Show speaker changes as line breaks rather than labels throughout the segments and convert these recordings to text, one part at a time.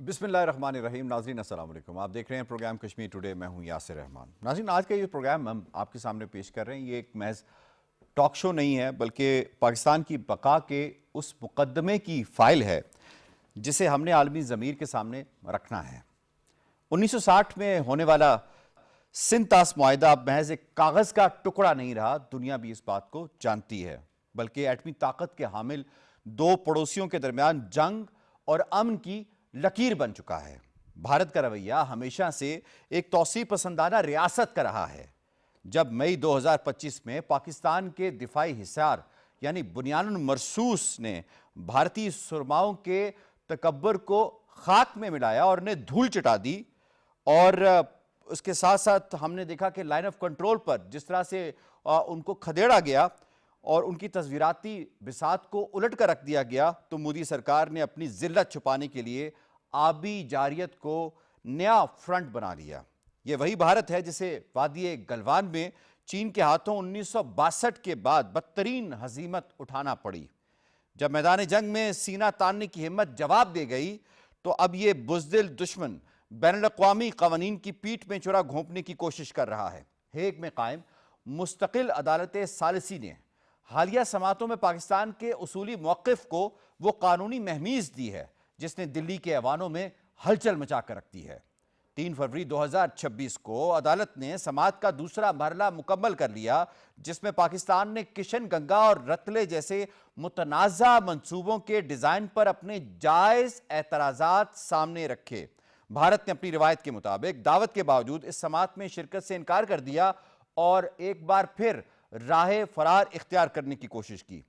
بسم اللہ الرحمن الرحیم. ناظرین السلام علیکم. آپ دیکھ رہے ہیں پروگرام کشمیر ٹوڈے. میں ہوں یاسر رحمان. ناظرین آج کا یہ پروگرام ہم آپ کے سامنے پیش کر رہے ہیں. یہ ایک محض ٹاک شو نہیں ہے بلکہ پاکستان کی بقا کے اس مقدمے کی فائل ہے جسے ہم نے عالمی ضمیر کے سامنے رکھنا ہے. 1960 میں ہونے والا سندھ طاس معاہدہ اب محض ایک کاغذ کا ٹکڑا نہیں رہا. دنیا بھی اس بات کو جانتی ہے. بلکہ ایٹمی طاقت کے حامل دو پڑوسیوں کے درمیان جنگ اور امن کی لکیر بن چکا ہے. بھارت کا رویہ ہمیشہ سے ایک توسیع پسندانہ ریاست کا رہا ہے. جب مئی 2025 میں پاکستان کے دفاعی حصار یعنی بنیان مرصوص نے بھارتی سرماؤں کے تکبر کو خاک میں ملایا اور انہیں دھول چٹا دی، اور اس کے ساتھ ساتھ ہم نے دیکھا کہ لائن آف کنٹرول پر جس طرح سے ان کو کھدیڑا گیا اور ان کی تصویراتی بساط کو الٹ کر رکھ دیا گیا، تو مودی سرکار نے اپنی ذلت چھپانے کے لیے آبی جارحیت کو نیا فرنٹ بنا لیا. یہ وہی بھارت ہے جسے وادی گلوان میں چین کے ہاتھوں 1962 کے بعد بدترین ہزیمت اٹھانا پڑی. جب میدان جنگ میں سینہ تاننے کی ہمت جواب دے گئی تو اب یہ بزدل دشمن بین الاقوامی قوانین کی پیٹھ میں چھرا گھونپنے کی کوشش کر رہا ہے. ہیگ میں قائم مستقل عدالت ثالثی نے حالیہ سماعتوں میں پاکستان کے اصولی موقف کو وہ قانونی مہمیز دی ہے جس نے دلی کے ایوانوں میں ہلچل مچا کر رکھ دی ہے. 3 فروری 2026 کو عدالت نے سماعت کا دوسرا مرحلہ مکمل کر لیا جس میں پاکستان نے کشن گنگا اور رتلے جیسے متنازع منصوبوں کے ڈیزائن پر اپنے جائز اعتراضات سامنے رکھے. بھارت نے اپنی روایت کے مطابق دعوت کے باوجود اس سماعت میں شرکت سے انکار کر دیا اور ایک بار پھر راہ فرار اختیار کرنے کی کوشش کی.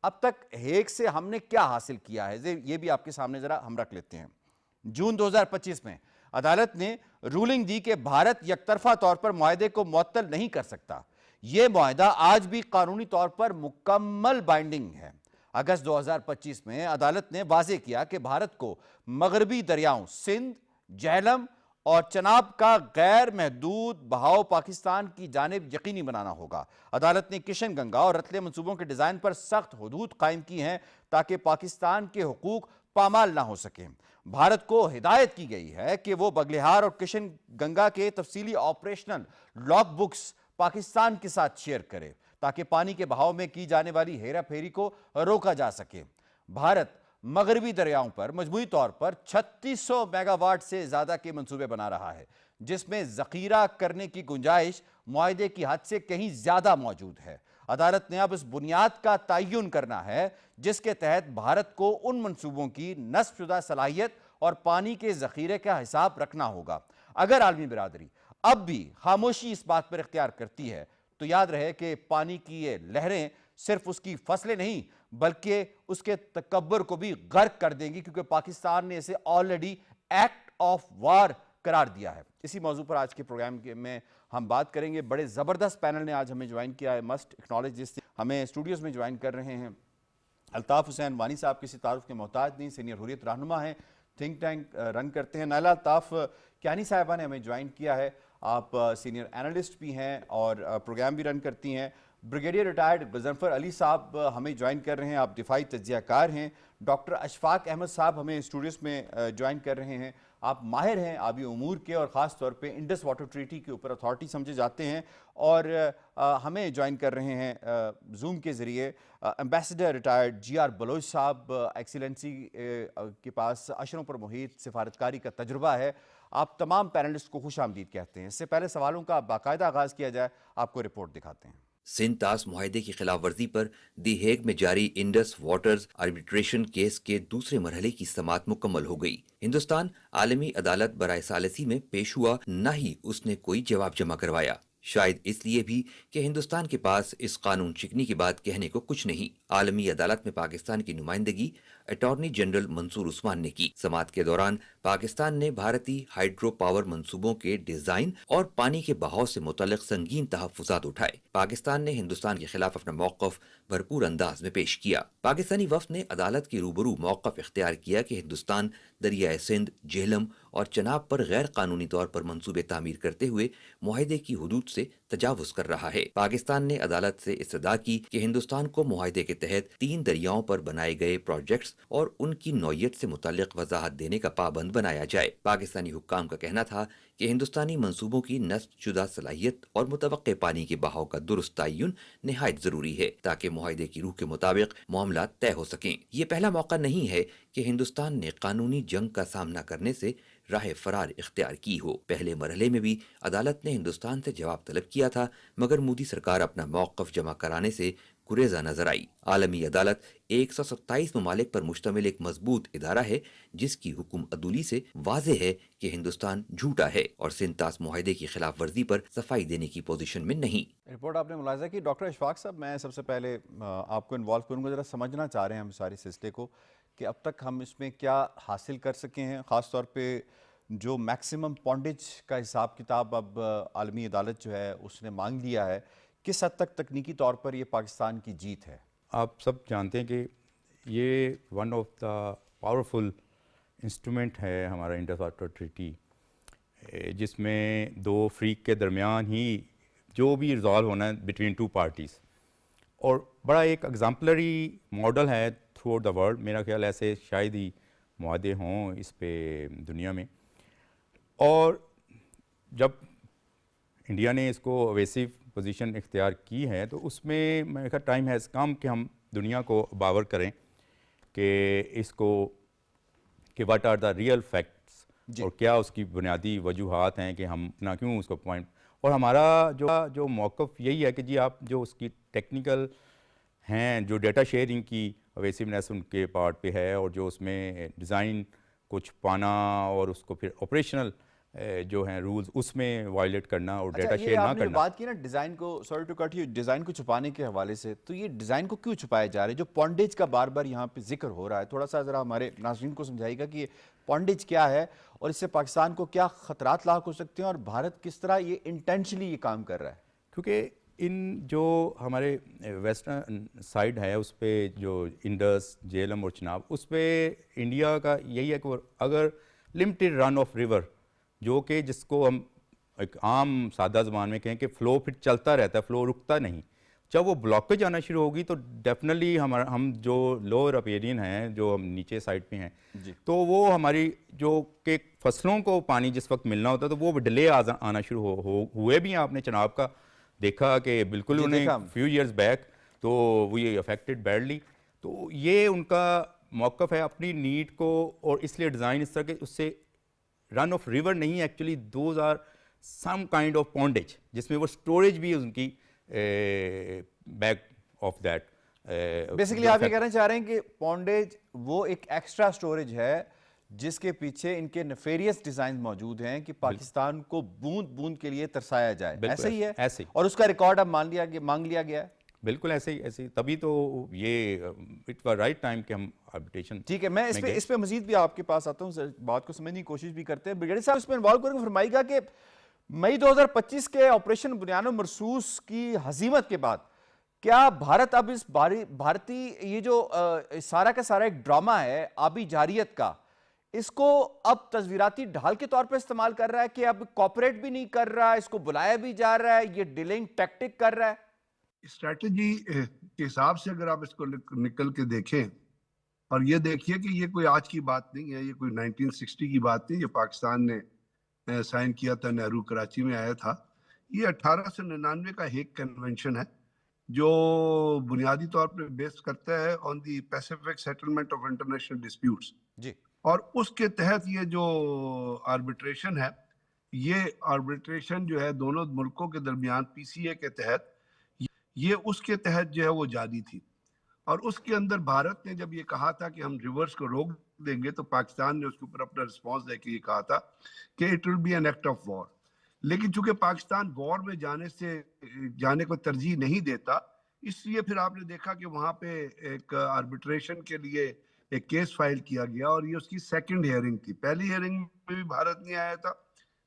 اب تک ہیگ سے ہم نے کیا حاصل کیا ہے یہ بھی آپ کے سامنے ذرا ہم رکھ لیتے ہیں. جون 2025 میں عدالت نے رولنگ دی کہ بھارت یک طرفہ طور پر معاہدے کو معطل نہیں کر سکتا. یہ معاہدہ آج بھی قانونی طور پر مکمل بائنڈنگ ہے. اگست 2025 میں عدالت نے واضح کیا کہ بھارت کو مغربی دریاؤں سندھ، جہلم اور چناب کا غیر محدود بہاؤ پاکستان کی جانب یقینی بنانا ہوگا. عدالت نے کشن گنگا اور رتلے منصوبوں کے ڈیزائن پر سخت حدود قائم کی ہیں تاکہ پاکستان کے حقوق پامال نہ ہو سکیں. بھارت کو ہدایت کی گئی ہے کہ وہ بگلہار اور کشن گنگا کے تفصیلی آپریشنل لاگ بکس پاکستان کے ساتھ شیئر کرے تاکہ پانی کے بہاؤ میں کی جانے والی ہیرا پھیری کو روکا جا سکے. بھارت مغربی دریاؤں پر مجموعی طور پر 3600 میگا واٹ سے زیادہ کے منصوبے بنا رہا ہے جس میں ذخیرہ کرنے کی گنجائش معاہدے کی حد سے کہیں زیادہ موجود ہے. عدالت نے اب اس بنیاد کا تعین کرنا ہے جس کے تحت بھارت کو ان منصوبوں کی نصب شدہ صلاحیت اور پانی کے ذخیرے کا حساب رکھنا ہوگا. اگر عالمی برادری اب بھی خاموشی اس بات پر اختیار کرتی ہے تو یاد رہے کہ پانی کی یہ لہریں صرف اس کی فصلیں نہیں بلکہ اس کے تکبر کو بھی غرق کر دیں گی، کیونکہ پاکستان نے اسے آلریڈی ایکٹ آف وار قرار دیا ہے. اسی موضوع پر آج کے پروگرام میں ہم بات کریں گے. بڑے زبردست پینل نے آج ہمیں جوائن کیا ہے. مسٹ اکنالج جس ہمیں اسٹوڈیوز میں جوائن کر رہے ہیں. الطاف حسین وانی صاحب کسی تعارف کے محتاج نہیں، سینئر حریت رہنما ہیں، تھنک ٹینک رن کرتے ہیں. نائلہ الطاف کیانی صاحبہ نے ہمیں جوائن کیا ہے. آپ سینئر اینالسٹ بھی ہیں اور پروگرام بھی رن کرتی ہیں. بریگیڈیئر ریٹائرڈ غضنفر علی صاحب ہمیں جوائن کر رہے ہیں، آپ دفاعی تجزیہ کار ہیں. ڈاکٹر اشفاق احمد صاحب ہمیں اسٹوڈیوز میں جوائن کر رہے ہیں، آپ ماہر ہیں آبی امور کے اور خاص طور پہ انڈس واٹر ٹریٹی کے اوپر اتھارٹی سمجھے جاتے ہیں. اور ہمیں جوائن کر رہے ہیں زوم کے ذریعے ambassador retired G R Baloch صاحب. ایکسیلنسی کے پاس اشروں پر محیط سفارتکاری کا تجربہ ہے. آپ تمام پینلسٹ کو خوش آمدید کہتے ہیں. اس سے پہلے سوالوں کا باقاعدہ آغاز کیا جائے، آپ کو رپورٹ دکھاتے ہیں.
سندھ طاس معاہدے کی خلاف ورزی پر دی ہیگ میں جاری انڈس واٹرز آربیٹریشن کیس کے دوسرے مرحلے کی سماعت مکمل ہو گئی. ہندوستان عالمی عدالت برائے ثالثی میں پیش ہوا، نہ ہی اس نے کوئی جواب جمع کروایا. شاید اس لیے بھی کہ ہندوستان کے پاس اس قانون شکنی کے بعد کہنے کو کچھ نہیں. عالمی عدالت میں پاکستان کی نمائندگی اٹارنی جنرل منصور عثمان نے کی. سماعت کے دوران پاکستان نے بھارتی ہائیڈرو پاور منصوبوں کے ڈیزائن اور پانی کے بہاؤ سے متعلق سنگین تحفظات اٹھائے. پاکستان نے ہندوستان کے خلاف اپنا موقف بھرپور انداز میں پیش کیا. پاکستانی وفد نے عدالت کے روبرو موقف اختیار کیا کہ ہندوستان دریائے سندھ، جہلم اور چناب پر غیر قانونی طور پر منصوبے تعمیر کرتے ہوئے معاہدے کی حدود سے تجاوز کر رہا ہے۔ پاکستان نے عدالت سے استدعا کی کہ ہندوستان کو معاہدے کے تحت 3 دریاؤں پر بنائے گئے پروجیکٹس اور ان کی نوعیت سے متعلق وضاحت دینے کا پابند بنایا جائے۔ پاکستانی حکام کا کہنا تھا کہ ہندوستانی منصوبوں کی نصب شدہ صلاحیت اور متوقع پانی کے بہاؤ کا درست تعین نہایت ضروری ہے تاکہ معاہدے کی روح کے مطابق معاملات طے ہو سکیں۔ یہ پہلا موقع نہیں ہے کہ ہندوستان نے قانونی جنگ کا سامنا کرنے سے راہ فرار اختیار کی ہو۔ پہلے مرحلے میں بھی عدالت نے ہندوستان سے جواب طلب کیا تھا، مگر مودی سرکار اپنا موقف جمع کرانے سے گریزہ نظر آئی۔ عالمی عدالت 127 ممالک پر مشتمل ایک مضبوط ادارہ ہے جس کی حکم عدولی سے واضح ہے کہ ہندوستان جھوٹا ہے اور سنتاس معاہدے کی خلاف ورزی پر صفائی دینے کی پوزیشن میں نہیں۔
رپورٹ آپ نے ملاحظہ کی۔ ڈاکٹر اشفاق صاحب، میں سب سے پہلے آپ کو انوالو کروں گا، ذرا سمجھنا چاہ رہے ہیں ہم سارے سلسلے کو کہ اب تک ہم اس میں کیا حاصل کر سکے ہیں، خاص طور پہ جو میکسیمم پونڈیج کا حساب کتاب اب عالمی عدالت جو ہے اس نے مانگ لیا ہے، کس حد تک تکنیکی طور پر یہ پاکستان کی جیت ہے؟
آپ سب جانتے ہیں کہ یہ one of the powerful instrument ہے ہمارا انڈس واٹر ٹریٹی، جس میں دو فریق کے درمیان ہی جو بھی ریزالو ہونا ہے بٹوین ٹو پارٹیز، اور بڑا ایک ایگزامپلری ماڈل ہے تھرو آؤٹ دا ورلڈ۔ میرا خیال ایسے شاید ہی معاہدے ہوں اس پہ دنیا میں، اور جب انڈیا نے اس کو اویسو پوزیشن اختیار کی ہے تو اس میں میرے خیال ٹائم ہیز کم کہ ہم دنیا کو باور کریں کہ اس کو کہ what are the real facts اور کیا اس کی بنیادی وجوہات ہیں کہ ہم نہ کیوں اس کو پوائنٹ، اور ہمارا جو موقف یہی ہے کہ جی آپ جو اس کی ٹیکنیکل ہیں، جو ڈیٹا شیئرنگ کی اویسونیس ان کے پارٹ پہ ہے، اور جو اس میں ڈیزائن کچھ پانا اور اس کو پھر آپریشنل جو ہیں رولز اس میں وائلیٹ کرنا اور ڈیٹا شیئر نہ
آپ نے
کرنا۔
بات کی نا ڈیزائن کو، sorry to cut you, design کو چھپانے کے حوالے سے، تو یہ ڈیزائن کو کیوں چھپایا جا رہا ہے؟ جو پونڈیج کا بار بار یہاں پہ ذکر ہو رہا ہے، تھوڑا سا ذرا ہمارے ناظرین کو سمجھائیے گا کہ یہ پونڈیج کیا ہے اور اس سے پاکستان کو کیا خطرات لاحق ہو سکتے ہیں، اور بھارت کس طرح یہ انٹینشنلی یہ کام کر رہا ہے؟
کیونکہ ان جو ہمارے ویسٹرن سائڈ ہے اس پہ جو انڈس، جہلم اور چناب، اس پہ انڈیا کا یہی ہے کہ اگر لمیٹڈ رن آف ریور، جو کہ جس کو ہم ایک عام سادہ زبان میں کہیں کہ فلو پھر چلتا رہتا ہے، فلو رکتا نہیں، جب وہ بلاکیج آنا شروع ہوگی تو ڈیفینیٹلی ہم جو لوور اپیرین ہیں، جو ہم نیچے سائڈ پہ ہیں، تو وہ ہماری جو کہ فصلوں کو پانی جس وقت ملنا ہوتا ہے تو وہ ڈیلے آنا شروع ہوئے بھی ہیں۔ آپ نے چناب کا دیکھا کہ بالکل انہیں فیو ایئرز بیک تو وی افیکٹڈ بیڈلی، تو یہ ان کا موقف ہے اپنی نیڈ کو، اور اس لیے ڈیزائن اس طرح کے اس سے رن آف ریور نہیں، actually those are some kind of pondage, جس میں وہ اسٹوریج بھی ان کی بیک آف دیٹ۔
بیسیکلی آپ یہ کہنا چاہ رہے ہیں کہ پونڈیج وہ ایک ایکسٹرا اسٹوریج ہے جس کے پیچھے ان کے نفیریس ڈیزائن موجود ہیں کہ پاکستان کو بوند بوند کے لیے ترسایا جائے، ایسا ہی ہے،
ایسے ہی،
اور اس کا ریکارڈ اب مانگ لیا گیا ہے۔
بالکل ایسے ہی، تبھی تو یہ اٹ واز رائٹ ٹائم کہ ہم آربیٹریشن۔
ٹھیک ہے، میں اس پہ مزید بھی آپ کے پاس آتا ہوں، بات کو سمجھنے کی کوشش بھی کرتے ہیں۔ بریگیڈیئر صاحب اس میں انوالو کریں گے، فرمائیے گا کہ مئی 2025 کے آپریشن بنیان و مرصوص کی ہزیمت کے بعد کیا بھارت اب اس بھارتی یہ جو سارا کا سارا ایک ڈرامہ ہے آبی جارحیت کا، اس کو اب تصویراتی ڈھال کے طور پر استعمال کر رہا ہے کہ اب کوپریٹ بھی نہیں کر رہا، اس کو بلایا بھی جا رہا ہے، یہ ڈیلنگ ٹیکٹک کر رہا ہے؟
اسٹریٹجی کے حساب سے اگر آپ اس کو نکل کے دیکھیں، اور یہ دیکھیے کہ یہ کوئی آج کی بات نہیں ہے، یہ کوئی 1960 کی بات نہیں، یہ پاکستان نے سائن کیا تھا، نہرو کراچی میں آیا تھا۔ یہ 1899 کا ہیگ کنونشن ہے جو بنیادی طور پر بیس کرتا ہے on the Pacific settlement of international disputes,
جی،
اور اس کے تحت یہ جو آربیٹریشن ہے، یہ آربیٹریشن جو ہے دونوں ملکوں کے درمیان پی سی اے کے تحت، یہ اس کے تحت جو ہے وہ جاری تھی، اور اس کے اندر بھارت نے جب یہ کہا تھا کہ ہم ریورس کو روک دیں گے تو پاکستان نے اس کے اوپر اپنا رسپانس دے کے یہ کہا تھا کہ it will be an act of war. لیکن چونکہ پاکستان وار میں جانے کو ترجیح نہیں دیتا، اس لیے پھر آپ نے دیکھا کہ وہاں پہ ایک آربیٹریشن کے لیے ایک کیس فائل کیا گیا، اور یہ اس کی سیکنڈ ہیئرنگ تھی۔ پہلی ہیئرنگ میں بھی بھارت نہیں آیا تھا،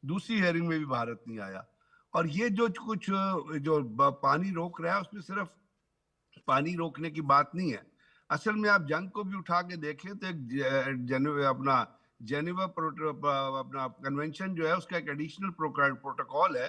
دوسری ہیئرنگ میں بھی بھارت نہیں آیا، اور یہ جو کچھ جو پانی روک رہا ہے اس میں صرف پانی روکنے کی بات نہیں ہے، اصل میں آپ جنگ کو بھی اٹھا کے دیکھیں تو ایک جنیوا اپنا کنونشن جو ہے اس کا ایک ایڈیشنل پروٹوکول ہے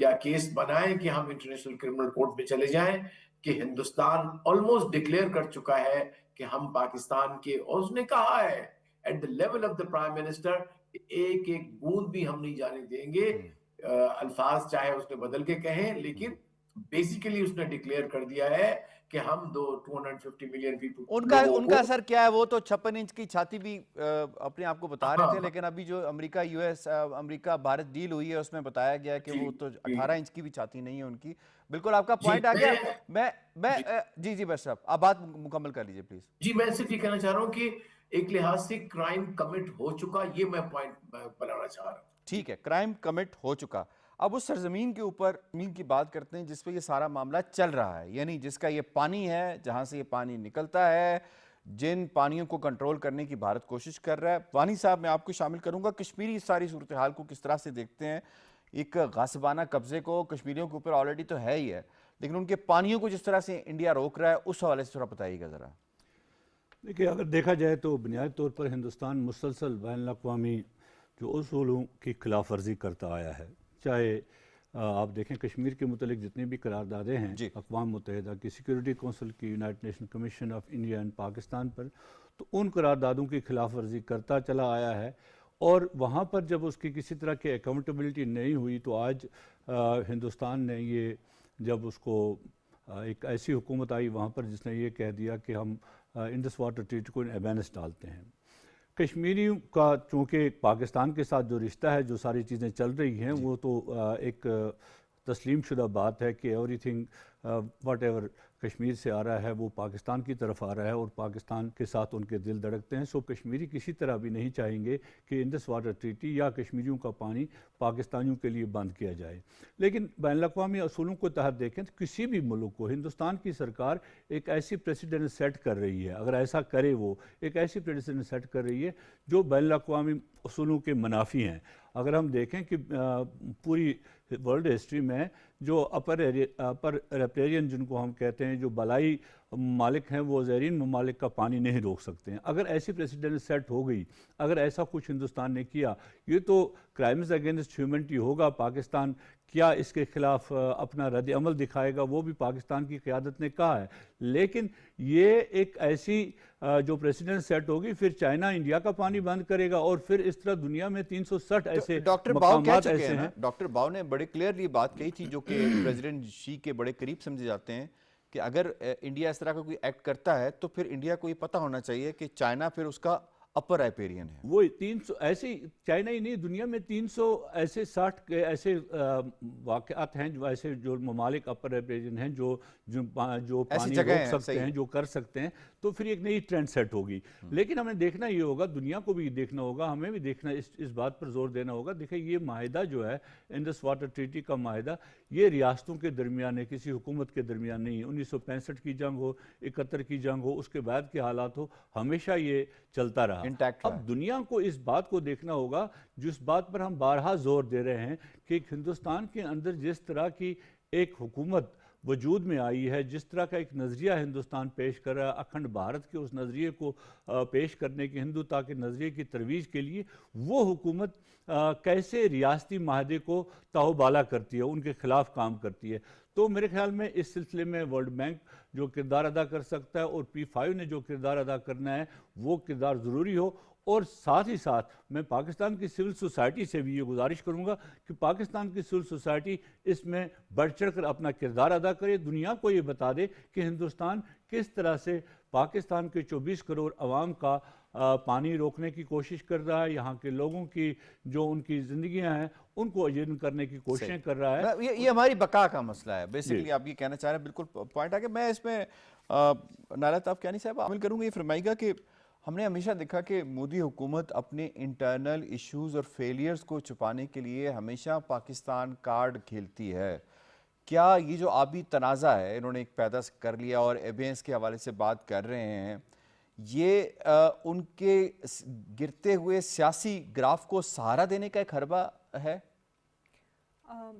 کیا کیس بنائیں کہ ہم انٹرنیشنل کرمنل کورٹ میں چلے جائیں کہ ہندوستان آلموسٹ ڈکلیئر کر چکا ہے کہ ہم پاکستان کے، اور اس نے کہا ہے at the level of the prime minister ایک ایک بوند بھی ہم نہیں جانے دیں گے. الفاظ چاہے اس نے بدل کے کہیں لیکن بیسیکلی اس نے ڈکلیئر کر دیا ہے کہ ہم 250 ملین پیپل
ان کا اثر کیا ہے؟ وہ تو 56 انچ کی چھاتی بھی اپنے آپ کو بتا رہے تھے، لیکن ابھی جو امریکہ یو ایس امریکہ بھارت ڈیل ہوئی ہے اس میں بتایا گیا ہے کہ وہ تو 18 انچ کی بھی چھاتی نہیں ہے ان کی. بالکل آپ کا پوائنٹ آ گیا. میں جی بس صاحب آپ بات مکمل کر لیجئے پلیز.
جی میں صرف یہ کہنا چاہ رہا ہوں کہ ایک لحاظ سے کرائم کمٹ ہو چکا، یہ میں پوائنٹ بنانا چاہ رہا ہوں.
ٹھیک ہے، کرائم کمٹ ہو چکا. اب اس سرزمین کے اوپر زمین کی بات کرتے ہیں جس پہ یہ سارا معاملہ چل رہا ہے، یعنی جس کا یہ پانی ہے، جہاں سے یہ پانی نکلتا ہے، جن پانیوں کو کنٹرول کرنے کی بھارت کوشش کر رہا ہے. وانی صاحب میں آپ کو شامل کروں گا. کشمیری اس ساری صورتحال کو کس طرح سے دیکھتے ہیں؟ ایک غاصبانہ قبضے کو کشمیریوں کے اوپر آلریڈی تو ہے ہی ہے، لیکن ان کے پانیوں کو جس طرح سے انڈیا روک رہا ہے اس حوالے سے تھوڑا بتائیے گا ذرا.
دیکھیے اگر دیکھا جائے تو بنیادی طور پر ہندوستان مسلسل بین الاقوامی جو اصولوں کی خلاف ورزی کرتا آیا ہے. چاہے آپ دیکھیں کشمیر کے متعلق جتنی بھی قراردادیں ہیں اقوام متحدہ کی، سیکیورٹی کونسل کی، United Nation Commission of India and Pakistan پر، تو ان قراردادوں کی خلاف ورزی کرتا چلا آیا ہے. اور وہاں پر جب اس کی کسی طرح کی اکاؤنٹیبلٹی نہیں ہوئی تو آج ہندوستان نے یہ جب اس کو ایک ایسی حکومت آئی وہاں پر جس نے یہ کہہ دیا کہ ہم انڈس واٹر ٹریٹی کو ایبینس ڈالتے ہیں. کشمیریوں کا چونکہ پاکستان کے ساتھ جو رشتہ ہے، جو ساری چیزیں چل رہی ہیں، وہ تو ایک تسلیم شدہ بات ہے کہ every thing what ever Kashmir سے آ رہا ہے وہ پاکستان کی طرف آ رہا ہے اور پاکستان کے ساتھ ان کے دل دھڑکتے ہیں. سو کشمیری کسی طرح بھی نہیں چاہیں گے کہ انڈس واٹر ٹریٹی یا کشمیریوں کا پانی پاکستانیوں کے لیے بند کیا جائے. لیکن بین الاقوامی اصولوں کو تحت دیکھیں تو کسی بھی ملک کو ہندوستان کی سرکار ایک ایسی پریسیڈنٹ سیٹ کر رہی ہے، اگر ایسا کرے وہ ایک ایسی پریسیڈنٹ سیٹ کر رہی ہے جو بین الاقوامی اصولوں کے منافی ہیں. اگر ہم دیکھیں کہ پوری ورلڈ ہسٹری میں جو اپر ریپیرین جن کو ہم کہتے ہیں، جو بالائی ممالک ہیں، وہ زیرین ممالک کا پانی نہیں روک سکتے ہیں. اگر ایسی پریسیڈنٹ سیٹ ہو گئی، اگر ایسا کچھ ہندوستان نے کیا، یہ تو کرائمز اگینسٹ ہیومنٹی ہوگا. پاکستان کیا اس کے خلاف اپنا رد عمل دکھائے گا، وہ بھی پاکستان کی قیادت نے کہا ہے. لیکن یہ ایک ایسی جو پریسیڈنٹ سیٹ ہوگی، پھر چائنا انڈیا کا پانی بند کرے گا اور پھر اس طرح دنیا میں 360 ایسے مقامات ایسے ہیں.
ڈاکٹر باؤ نے بڑے کلیئرلی بات کہی تھی جو کہ پریزیڈنٹ شی کے بڑے قریب سمجھے جاتے ہیں کہ اگر انڈیا اس طرح کا کوئی ایکٹ کرتا ہے تو پھر انڈیا کو یہ پتہ ہونا چاہیے کہ چائنا پھر اس کا اپر رائپیرین ہے.
وہ 300 ایسے چائنا ہی نہیں، دنیا میں 300 ایسے 60 کے ایسے واقعات ہیں جو ایسے جو ممالک اپر رائپیرین ہیں جو پانی روک سکتے ہیں، جو کر سکتے ہیں. تو پھر ایک نئی ٹرینڈ سیٹ ہوگی. لیکن ہمیں دیکھنا یہ ہوگا، دنیا کو بھی دیکھنا ہوگا، ہمیں بھی دیکھنا اس بات پر زور دینا ہوگا. دیکھیں یہ معاہدہ جو ہے انڈس واٹر ٹریٹی کا معاہدہ، یہ ریاستوں کے درمیان ہے، کسی حکومت کے درمیان نہیں. 1965 کی جنگ ہو، 71 کی جنگ ہو، اس کے بعد کے حالات ہو، ہمیشہ یہ چلتا رہا. اب دنیا کو اس بات کو دیکھنا ہوگا جس بات پر ہم بارہا زور دے رہے ہیں کہ ہندوستان کے اندر جس طرح کی ایک حکومت وجود میں آئی ہے، جس طرح کا ایک نظریہ ہندوستان پیش کر رہا ہے، اکھنڈ بھارت کے اس نظریے کو پیش کرنے کے، ہندوتا کے نظریے کی ترویج کے لیے، وہ حکومت کیسے ریاستی معاہدے کو تاؤ بالا کرتی ہے، ان کے خلاف کام کرتی ہے. تو میرے خیال میں اس سلسلے میں ورلڈ بینک جو کردار ادا کر سکتا ہے اور P5 نے جو کردار ادا کرنا ہے وہ کردار ضروری ہو. اور ساتھ ہی ساتھ میں پاکستان کی سول سوسائٹی سے بھی یہ گزارش کروں گا کہ پاکستان کی سول سوسائٹی اس میں بڑھ چڑھ کر اپنا کردار ادا کرے، دنیا کو یہ بتا دے کہ ہندوستان کس طرح سے پاکستان کے 24 کروڑ عوام کا پانی روکنے کی کوشش کر رہا ہے، یہاں کے لوگوں کی جو ان کی زندگیاں ہیں ان کو اجین کرنے کی کوششیں کر رہا ہے.
یہ ہماری بقا کا مسئلہ ہے بیسیکلی. آپ یہ کہنا چاہ رہے ہیں، بالکل پوائنٹ آگے. میں اس میں نالا تافکیانی صاحب عمل کروں گا. یہ فرمائے گا کہ ہم نے ہمیشہ دیکھا کہ مودی حکومت اپنے انٹرنل ایشوز اور فیلیئرز کو چھپانے کے لیے ہمیشہ پاکستان کارڈ کھیلتی ہے. کیا یہ جو آبی تنازع ہے انہوں نے ایک پیدا کر لیا اور ایبینس کے حوالے سے بات کر رہے ہیں، یہ ان کے گرتے ہوئے سیاسی گراف کو سہارا دینے کا ایک حربہ ہے؟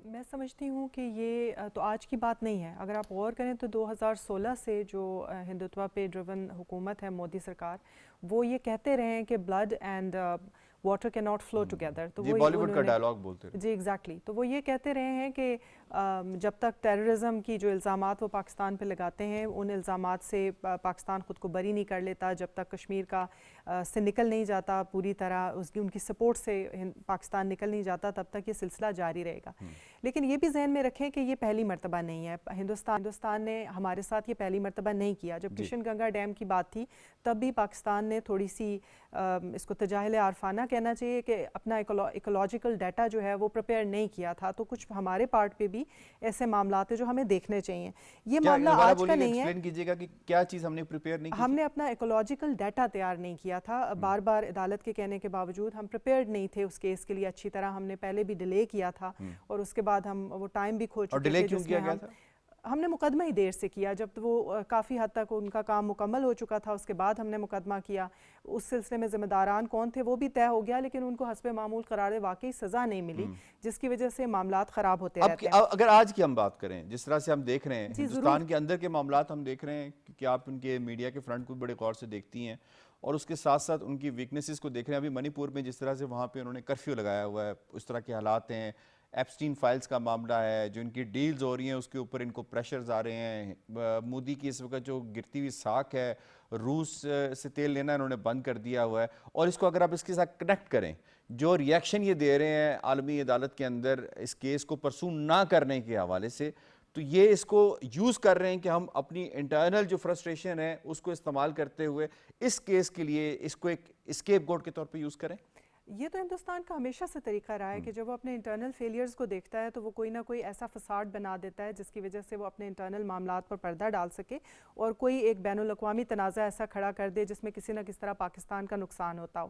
میں سمجھتی ہوں کہ یہ تو آج کی بات نہیں ہے. اگر آپ غور کریں تو 2016 سے جو ہندوتوا پہ ڈریون حکومت ہے، مودی سرکار، وہ یہ کہتے رہے ہیں کہ blood and water cannot flow together. تو
جی
وہی
بالی ووڈ کا
انہوں نے-
ڈائلاگ بولتے رہے.
جی ایگزیکٹلی. تو وہ یہ کہتے رہے ہیں کہ جب تک ٹیررزم کی جو الزامات وہ پاکستان پہ لگاتے ہیں ان الزامات سے پاکستان خود کو بری نہیں کر لیتا, جب تک کشمیر کا سے نکل نہیں جاتا پوری طرح, اس کی ان کی سپورٹ سے پاکستان نکل نہیں جاتا, تب تک یہ سلسلہ جاری رہے گا. لیکن یہ بھی ذہن میں رکھیں کہ یہ پہلی مرتبہ نہیں ہے. ہندوستان نے ہمارے ساتھ یہ پہلی مرتبہ نہیں کیا. جب کشن گنگا ڈیم کی بات تھی تب بھی پاکستان نے تھوڑی سی اس کو تجاہل عارفانہ کہنا چاہیے کہ اپنا ایکولوجیکل ڈیٹا جو ہے وہ پریپیئر نہیں کیا تھا. تو کچھ ہمارے پارٹ پہ بھی ایسے معاملات ہیں جو ہمیں دیکھنے چاہیے. یہ معاملہ آج کا نہیں ہے.
ایکسپلین کیجیے گا کہ کیا چیز ہم نے پریپیئر نہیں کی.
ہم نے اپنا ایکولوجیکل ڈیٹا تیار نہیں کیا تھا. بار بار عدالت کے کہنے کے باوجود ہم پریپیئرڈ نہیں تھے اس کیس کے لیے اچھی طرح. ہم نے پہلے بھی ڈیلے کیا تھا اور اس کے بعد ہم وہ ٹائم بھی کھو چکے تھے جس میں ہم نے مقدمہ ہی دیر سے کیا. جب وہ کافی حد تک ان کا کام مکمل ہو چکا تھا اس کے بعد ہم نے مقدمہ کیا. اس سلسلے میں ذمہ داران کون تھے وہ بھی طے ہو گیا, لیکن ان کو حسب معمول قرار واقعی سزا نہیں ملی, جس کی وجہ سے معاملات خراب ہوتے رہتے ہیں.
اگر آج کی ہم بات کریں, جس طرح سے ہم دیکھ رہے ہیں ہندوستان کے اندر کے معاملات ہم دیکھ رہے ہیں کہ آپ ان کے میڈیا کے فرنٹ کو بڑے غور سے دیکھتی ہیں اور اس کے ساتھ ساتھ ان کی ویکنیسز کو دیکھ رہے ہیں. ابھی منی پور میں جس طرح سے وہاں پہ انہوں نے کرفیو لگایا ہوا ہے, اس طرح کے حالات ہیں. ایپسٹین فائلز کا معاملہ ہے, جو ان کی ڈیلز ہو رہی ہیں اس کے اوپر ان کو پریشرز آ رہے ہیں. مودی کی اس وقت جو گرتی ہوئی ساکھ ہے, روس سے تیل لینا انہوں نے بند کر دیا ہوا ہے. اور اس کو اگر آپ اس کے ساتھ کنیکٹ کریں, جو ریئیکشن یہ دے رہے ہیں عالمی عدالت کے اندر اس کیس کو پرسو نہ کرنے کے حوالے سے, تو یہ اس کو یوز کر رہے ہیں کہ ہم اپنی انٹرنل جو فرسٹریشن ہے اس کو استعمال کرتے ہوئے اس کیس کے لیے اس کو ایک اسکیپ گوٹ کے طور پہ یوز کریں.
یہ تو ہندوستان کا ہمیشہ سے طریقہ رہا ہے کہ جب وہ اپنے انٹرنل فیلیئرز کو دیکھتا ہے تو وہ کوئی نہ کوئی ایسا فساد بنا دیتا ہے جس کی وجہ سے وہ اپنے انٹرنل معاملات پر پردہ ڈال سکے اور کوئی ایک بین الاقوامی تنازع ایسا کھڑا کر دے جس میں کسی نہ کسی طرح پاکستان کا نقصان ہوتا ہو.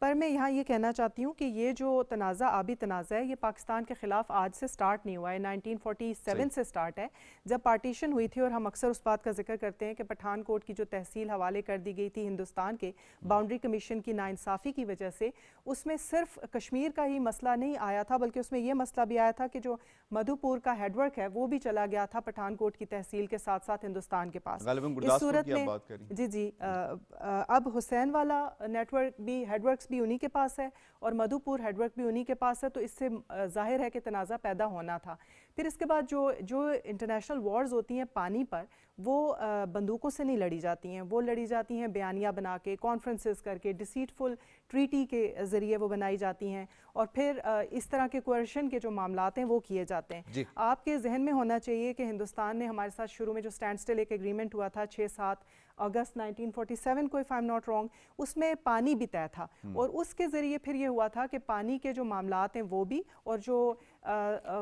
پر میں یہاں یہ کہنا چاہتی ہوں کہ یہ جو تنازع آبی تنازع ہے یہ پاکستان کے خلاف آج سے سٹارٹ نہیں ہوا ہے, 1947 سے سٹارٹ ہے جب پارٹیشن ہوئی تھی. اور ہم اکثر اس بات کا ذکر کرتے ہیں کہ پٹھان کوٹ کی جو تحصیل حوالے کر دی گئی تھی ہندوستان کے باؤنڈری کمیشن کی ناانصافی کی وجہ سے, اس میں صرف کشمیر کا ہی مسئلہ نہیں آیا تھا بلکہ اس میں یہ مسئلہ بھی آیا تھا کہ جو مدھو پور کا ہیڈ ورک ہے وہ بھی چلا گیا تھا پٹھان کوٹ کی تحصیل کے ساتھ ساتھ ہندوستان کے پاس. اس صورت میں جی اب حسین والا نیٹ ورک بھی ہیڈ ورکس بھی انہی کے پاس ہے اور مدھو پور ہیڈ ورک بھی انہی کے پاس ہے, تو اس سے ظاہر ہے کہ تنازع پیدا ہونا تھا. پھر اس کے بعد جو انٹرنیشنل وارز ہوتی ہیں پانی پر, وہ بندوقوں سے نہیں لڑی جاتی ہیں, وہ لڑی جاتی ہیں بیانیہ بنا کے, کانفرنسز کر کے, ڈیسیٹفل ٹریٹی کے ذریعے وہ بنائی جاتی ہیں اور پھر اس طرح کے کوئرشن کے جو معاملات ہیں وہ کیے جاتے ہیں. آپ کے ذہن میں ہونا چاہیے کہ ہندوستان نے ہمارے ساتھ شروع میں جو اسٹینڈ اسٹل ایک ایگریمنٹ ہوا تھا 6-7 اگست 1947 کو, if I'm not wrong, اس میں پانی بھی طے تھا اور اس کے ذریعے پھر یہ ہوا تھا کہ پانی کے جو معاملات ہیں وہ بھی اور جو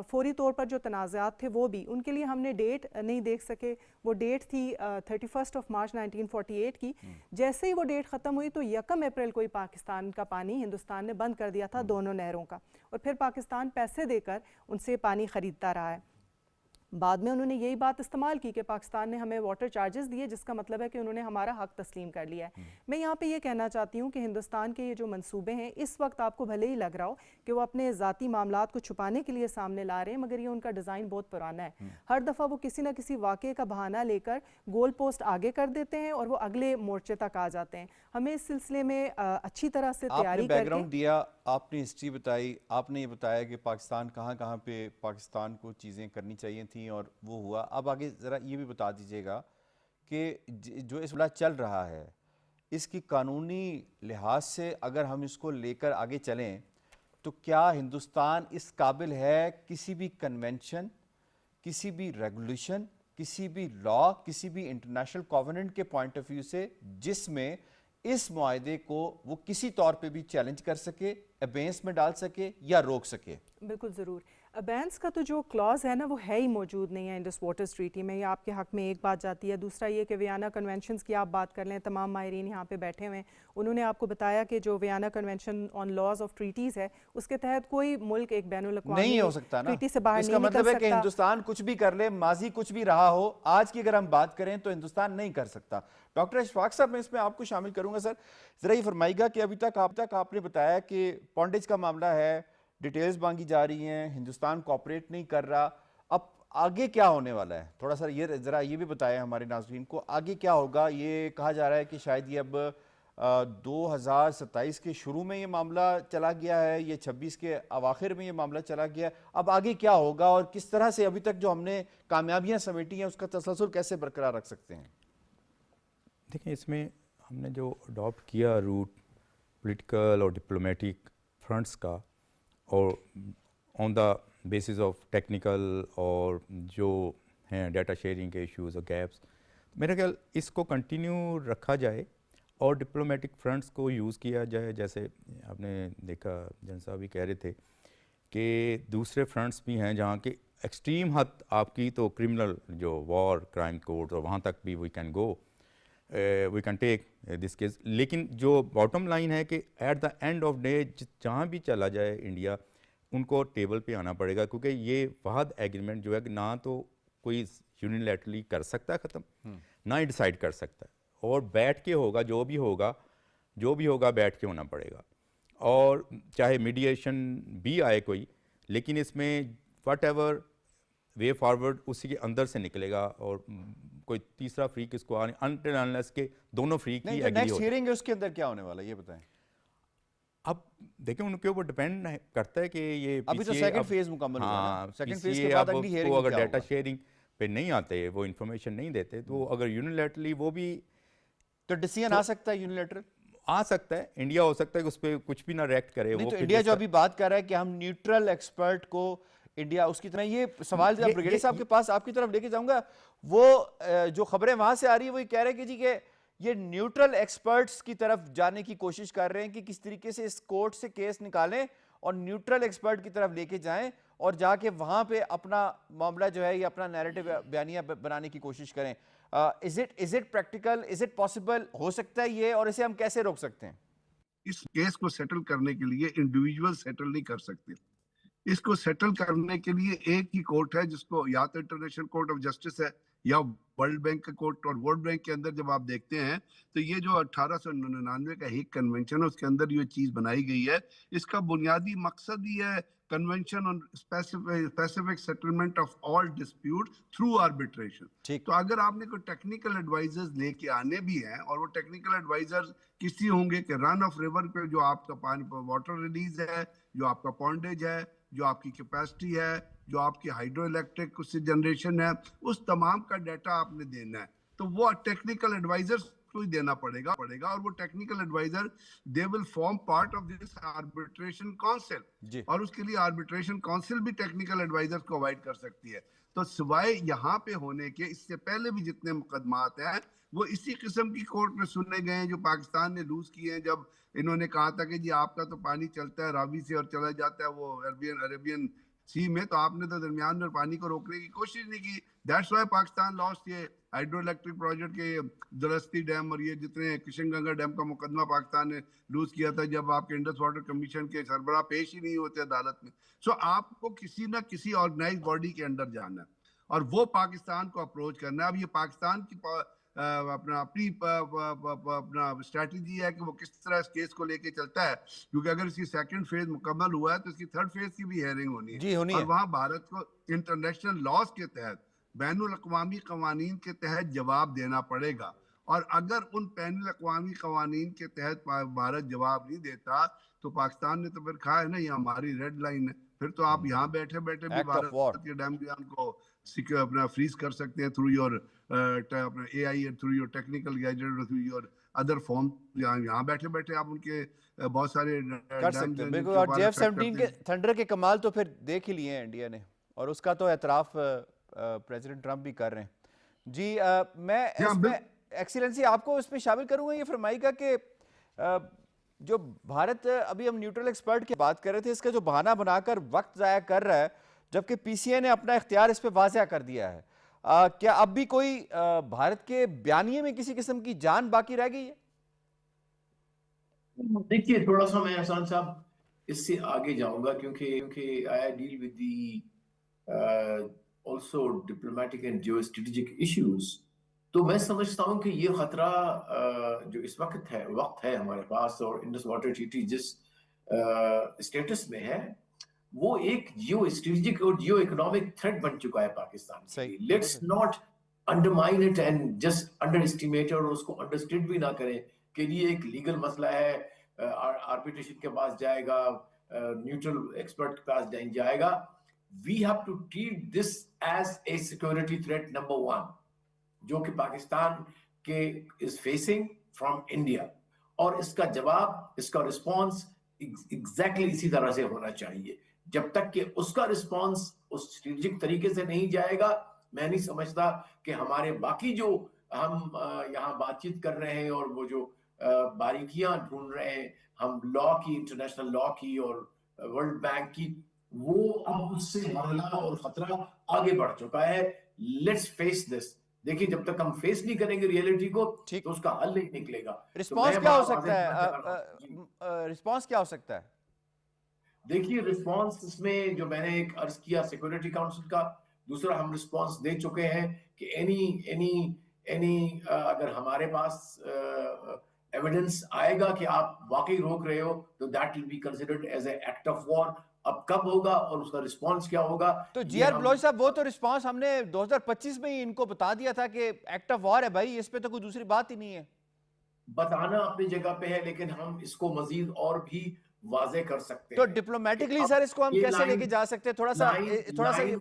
فوری طور پر جو تنازعات تھے وہ بھی, ان کے لیے ہم نے ڈیٹ نہیں دیکھ سکے. وہ ڈیٹ تھی 31 مارچ 1948 کی. جیسے ہی وہ ڈیٹ ختم ہوئی تو 1 اپریل کو ہی پاکستان کا پانی ہندوستان نے بند کر دیا تھا دونوں نہروں کا, اور پھر پاکستان پیسے دے کر ان سے پانی خریدتا رہا ہے. بعد میں انہوں نے یہی بات استعمال کی کہ پاکستان نے ہمیں واٹر چارجز دیے, جس کا مطلب ہے کہ انہوں نے ہمارا حق تسلیم کر لیا ہے. میں یہاں پہ یہ کہنا چاہتی ہوں کہ ہندوستان کے یہ جو منصوبے ہیں اس وقت آپ کو بھلے ہی لگ رہا ہو کہ وہ اپنے ذاتی معاملات کو چھپانے کے لیے سامنے لا رہے ہیں, مگر یہ ان کا ڈیزائن بہت پرانا ہے. ہر دفعہ وہ کسی نہ کسی واقعے کا بہانہ لے کر گول پوسٹ آگے کر دیتے ہیں اور وہ اگلے مورچے تک آ جاتے ہیں. ہمیں اس سلسلے میں اچھی طرح سے تیاری کر کے,
بیک گراؤنڈ دیا, آپ نے ہسٹری بتائی, آپ نے یہ بتایا کہ پاکستان کہاں پہ پاکستان کو چیزیں کرنی چاہیے تھیں اور وہ ہوا. اب آگے ذرا یہ بھی بتا دیجیے گا کہ جو اس مسئلہ چل رہا ہے اس کی قانونی لحاظ سے اگر ہم اس کو لے کر آگے چلیں تو کیا ہندوستان اس قابل ہے کسی بھی کنونشن, کسی بھی ریگولیشن, کسی بھی لا, کسی بھی انٹرنیشنل کووننٹ کے پوائنٹ آف ویو سے جس میں اس معاہدے کو وہ کسی طور پہ بھی چیلنج کر سکے, ابینس میں ڈال سکے یا روک سکے؟
بالکل ضرور. ابینس کا تو جو کلاز ہے نا وہ ہے ہی موجود نہیں ہے انڈس واٹرز ٹریٹی میں. یہ آپ کے حق میں ایک بات جاتی ہے. دوسرا یہ کہ ویانا کنونشنز کی آپ بات کر لیں, تمام ماہرین یہاں پہ بیٹھے ہوئے ہیں, انہوں نے آپ کو بتایا کہ جو Vienna convention on laws of treaties ہے اس کے تحت کوئی ملک ایک بین الاقوامی
نہیں ہو سکتا نا.
ٹریٹی سے باہر
اس
نہیں
کا
نکل
مطلب ہے
سکتا.
کہ ہندوستان کچھ بھی کر لے, ماضی کچھ بھی رہا ہو, آج کی اگر ہم بات کریں تو ہندوستان نہیں کر سکتا. ڈاکٹر اشفاق صاحب, میں اس میں آپ کو شامل کروں گا. سر ذرا یہ فرمائیے گا کہ ابھی تک آپ نے بتایا کہ پونڈیج کا معاملہ ہے, ڈیٹیلز مانگی جا رہی ہیں, ہندوستان کوآپریٹ نہیں کر رہا, اب آگے کیا ہونے والا ہے؟ تھوڑا سا ذرا یہ بھی بتائیں ہمارے ناظرین کو, آگے کیا ہوگا؟ یہ کہا جا رہا ہے کہ شاید یہ اب 2027 کے شروع میں یہ معاملہ چلا گیا ہے, یہ 26 کے اواخر میں یہ معاملہ چلا گیا ہے, اب آگے کیا ہوگا اور کس طرح سے ابھی تک جو ہم نے کامیابیاں سمیٹی ہیں اس کا تسلسل کیسے برقرار رکھ سکتے ہیں؟
دیکھیں اس میں ہم نے جو اڈاپٹ کیا روٹ پولیٹیکل اور ڈپلومیٹک فرنٹس کا, اور آن دا بیسس آف ٹیکنیکل اور جو ہیں ڈیٹا شیئرنگ کے ایشوز اور گیپس, میرا خیال اس کو کنٹینیو رکھا جائے اور ڈپلومیٹک فرنٹس کو یوز کیا جائے. جیسے آپ نے دیکھا جن صاحب بھی کہہ رہے تھے کہ دوسرے فرنٹس بھی ہیں جہاں کہ ایکسٹریم حد آپ کی تو کرمنل جو وار کرائم کورٹ اور وہاں تک بھی we can go, we can take this case. لیکن جو باٹم لائن ہے کہ at the end of day جہاں بھی چلا جائے انڈیا, ان کو ٹیبل پہ آنا پڑے گا, کیونکہ یہ واحد ایگریمنٹ جو ہے کہ نہ تو کوئی یونیلیٹرلی کر سکتا ہے ختم, نہ ہی ڈیسائیڈ کر سکتا ہے, اور بیٹھ کے ہوگا جو بھی ہوگا بیٹھ کے ہونا پڑے گا. اور چاہے میڈیشن بھی آئے کوئی, لیکن اس میں وٹ ایور وے فارورڈ اسی کے اندر سے نکلے گا, اور کوئی تیسرا فریق اس کو انٹل انلیس کہ دونوں فریق کی ایگری
نیکسٹ ہیئرنگ ہے اس کے اندر کیا ہونے والا ہے یہ بتائیں.
اب دیکھیں ان کے اوپر ڈپینڈ کرتا ہے کہ یہ
ابھی تو سیکنڈ فیز مکمل ہوا ہے, سیکنڈ فیز کے بعد اگلی ہیئرنگ
اگر ڈیٹا شیئرنگ پہ نہیں آتے, وہ انفارمیشن نہیں دیتے, تو اگر یونیلیٹرلی وہ بھی
تو ڈیسیژن آ سکتا ہے یونیلیٹرل
آ سکتا ہے, انڈیا ہو سکتا ہے کہ اس پہ کچھ بھی نہ ریکٹ کرے.
نہیں تو انڈیا جو ابھی بات کر رہا ہے کہ ہم نیوٹرل ایکسپرٹ کو انڈیا اس کی طرح, یہ سوال جب بریگیڈی صاحب کے پاس آپ کی طرف لے کے جاؤں گا, وہ جو خبریں وہاں سے آ رہی ہیں وہ کہہ رہے ہیں کہ جی کہ یہ نیوٹرل ایکسپرٹس کی طرف جانے کی کوشش کر رہے ہیں کہ کس طریقے سے اس کورٹ سے کیس نکالیں اور نیوٹرل ایکسپرٹ کی طرف لے کے جائیں اور جا کے وہاں پہ اپنا معاملہ جو ہے یا اپنا نیریٹو بیانیہ بنانے کی کوشش کریں. Is it practical, is it possible, ہو سکتا ہے یہ, اور اسے ہم کیسے روک سکتے ہیں؟
اس کیس کو سیٹل کرنے کے لیے انڈیویجول سیٹل نہیں کر سکتے. اس کو سیٹل کرنے کے لیے ایک ہی کورٹ ہے, جس کو یا تو انٹرنیشنل کورٹ آف جسٹس ہے یا ورلڈ بینک کا کورٹ. اور ورلڈ بینک کے اندر جب آپ دیکھتے ہیں تو یہ جو 1899 کا ہیگ کنونشن ہے اس کے اندر یہ چیز بنائی گئی ہے, اس کا بنیادی مقصد ہی ہے convention on specific settlement of all dispute through arbitration. تو اگر آپ نے کوئی ٹیکنیکل ایڈوائزرز لے کے آنے بھی ہیں, اور وہ ٹیکنیکل ایڈوائزرز کسی ہوں گے کہ رن آف ریور پہ جو آپ کا پانی واٹر ریلیز ہے, جو آپ کا پونڈیج ہے, جو آپ کی کیپیسٹی ہے, جو آپ کی ہائیڈرو الیکٹرک اس سے جنریشن ہے, اس تمام کا ڈیٹا آپ نے دینا ہے, تو وہ ٹیکنیکل ایڈوائزرز کو ہی دینا پڑے گا. اور وہ technical advisor they will form part of this arbitration council, اور اس کے لیے آربیٹریشن کونسل بھی ٹیکنیکل ایڈوائزرز کو اوائڈ کر سکتی ہے. تو سوائے یہاں پہ ہونے کے, اس سے پہلے بھی جتنے مقدمات ہیں وہ اسی قسم کی کورٹ میں سننے گئے ہیں جو پاکستان نے لوز کیے ہیں, جب انہوں نے کہا تھا کہ جی آپ کا تو پانی چلتا ہے راوی سے اور چلا جاتا ہے وہ عربین سی میں, تو آپ نے تو درمیان میں پانی کو روکنے کی کوشش نہیں کی. دیٹس وائی پاکستان لاسٹ یہ ہائیڈرو الیکٹرک پروجیکٹ کے دلستی ڈیم اور یہ جتنے کشن گنگا ڈیم کا مقدمہ پاکستان نے لوز کیا تھا, جب آپ کے انڈس واٹر کمیشن کے سربراہ پیش ہی نہیں ہوتے عدالت میں. سو آپ کو کسی نہ کسی آرگنائز باڈی کے اندر جانا ہے اور وہ پاکستان کو اپروچ کرنا ہے. اب یہ پاکستان کی اپنی اسٹریٹجی ہے کہ وہ کس طرح اس کیس کو لے کے چلتا ہے, کیونکہ اگر اس کی سیکنڈ فیز مکمل ہوا ہے تو اس کی تھرڈ فیز کی بھی ہیئرنگ ہونی ہے, اور وہاں بھارت کو انٹرنیشنل لاز کے تحت, بین الاقوامی قوانین کے تحت جواب دینا پڑے گا. اور اگر ان بین الاقوامی قوانین کے تحت بھارت جواب نہیں دیتا تو پاکستان نے تو پھر کہا ہے نا یہ ہماری ریڈ لائن ہے, پھر تو آپ یہاں بیٹھے بیٹھے بھی بھارت کے ڈیم کو اپنا فریز کر سکتے ہیں تھرو یور اپنا A I, through your technical gadget, through your other form. یہاں بیٹھے بیٹھے آپ ان کے بہت سارے
کر سکتے ہیں بالکل. اور جے ایف 17 کے تھنڈر کے کمال تو پھر دیکھ ہی لیے ہیں انڈیا نے, اور اس کا تو اعتراف پریزیڈنٹ ٹرمپ بھی کر رہے ہیں. جی میں ایکسیلنسی آپ کو اس میں شامل کروں گا, یہ فرمائیے گا کہ جو بھارت ابھی ہم نیوٹرل ایکسپرٹ کی بات کر رہے تھے, اس کا جو بہانہ بنا کر وقت ضائع کر رہا ہے, جبکہ پی سی اے نے اپنا اختیار اس پہ واضح کر دیا ہے, کیا اب بھی کوئی بھارت کے بیانیے میں کسی قسم کی جان باقی رہ گئی ہے؟
دیکھیے تھوڑا سا میں احسان صاحب اس سے آگے جاؤں گا, کیونکہ I deal with the also diplomatic and geo strategic issues. تو میں سمجھتا ہوں کہ یہ خطرہ جو اس وقت ہے ہمارے پاس, اور انڈس واٹر ٹریٹی جس اسٹیٹس میں ہے, وہ ایک جیو اسٹریٹجک اور جیو اکنامک تھریٹ بن چکا ہے پاکستان کے لیے. Let's not undermine it and just under estimate, اور اس کو انڈرسٹینڈ بھی نہ کریں کے لیے ایک لیگل مسئلہ ہے, آربیٹریشن کے پاس جائے گا, نیوٹرل ایکسپرٹ کے پاس جائے گا. We have to treat this as a security threat number one, جو کہ پاکستان کے is facing from India, اور اس کا جواب, اس کا رسپانس exactly اسی طرح سے ہونا چاہیے. جب تک کہ اس کا رسپانس اس اسٹریٹجک طریقے سے نہیں جائے گا, میں نہیں سمجھتا کہ ہمارے باقی جو ہم یہاں بات چیت کر رہے ہیں اور وہ جو باریکیاں ڈھونڈ رہے ہیں ہم لا کی, انٹرنیشنل لا کی اور ورلڈ بینک کی, وہ اب اس سے مرحلہ اور خطرہ آگے بڑھ چکا ہے. Let's face this. دیکھیں جب تک ہم فیس نہیں کریں گے ریئلٹی کو تو اس کا حل نہیں نکلے گا.
رسپانس کیا ہو سکتا ہے؟ رسپانس کیا ہو سکتا ہے؟
دیکھیے رسپانس اس میں جو میں نے ایک عرض کیا سیکورٹی کاؤنسل کا, دوسرا ہم رسپانس دے چکے ہیں کہ اینی اگر ہمارے پاس ایویڈنس آئے گا کہ آپ واقعی روک رہے ہو تو that will be considered as a act of war. اب کب ہوگا اور اس کا رسپانس کیا ہوگا؟
تو جی آر بلوچ صاحب, وہ تو رسپانس ہم نے 2025 میں ہی ان کو بتا دیا تھا کہ ایکٹ آف وار ہے بھائی, اس پہ تو کوئی دوسری بات ہی نہیں ہے.
بتانا اپنی جگہ پہ ہے, لیکن ہم اس کو مزید اور بھی واضح کر سکتے
تو
ہیں.
ڈپلومیٹکلی سر اس کو ہم کیسے لے کے جا سکتے ہیں؟ تھوڑا سا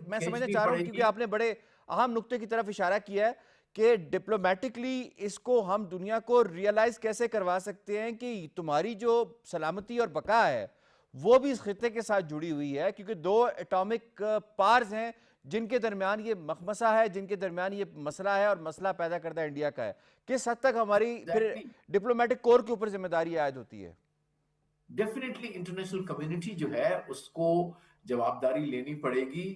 میں سمجھنا چاہ رہا ہوں کیونکہ آپ نے بڑے اہم نقطے کی طرف اشارہ کیا ہے کہ ڈپلومیٹکلی اس کو ہم دنیا کو ریئلائز کیسے کروا سکتے ہیں کہ تمہاری جو سلامتی اور بقا ہے وہ بھی اس خطے کے ساتھ جڑی ہوئی ہے, کیونکہ 2 ایٹامک پارز ہیں جن کے درمیان یہ مخمسہ ہے, جن کے درمیان یہ مسئلہ ہے, اور مسئلہ پیدا کرتا انڈیا کا ہے. کس حد تک ہماری پھر ڈپلومیٹک کور کے اوپر ذمہ داری عائد ہوتی ہے؟
ڈیفینیٹلی انٹرنیشنل کمیونٹی جو ہے اس کو جوابداری لینی پڑے گی.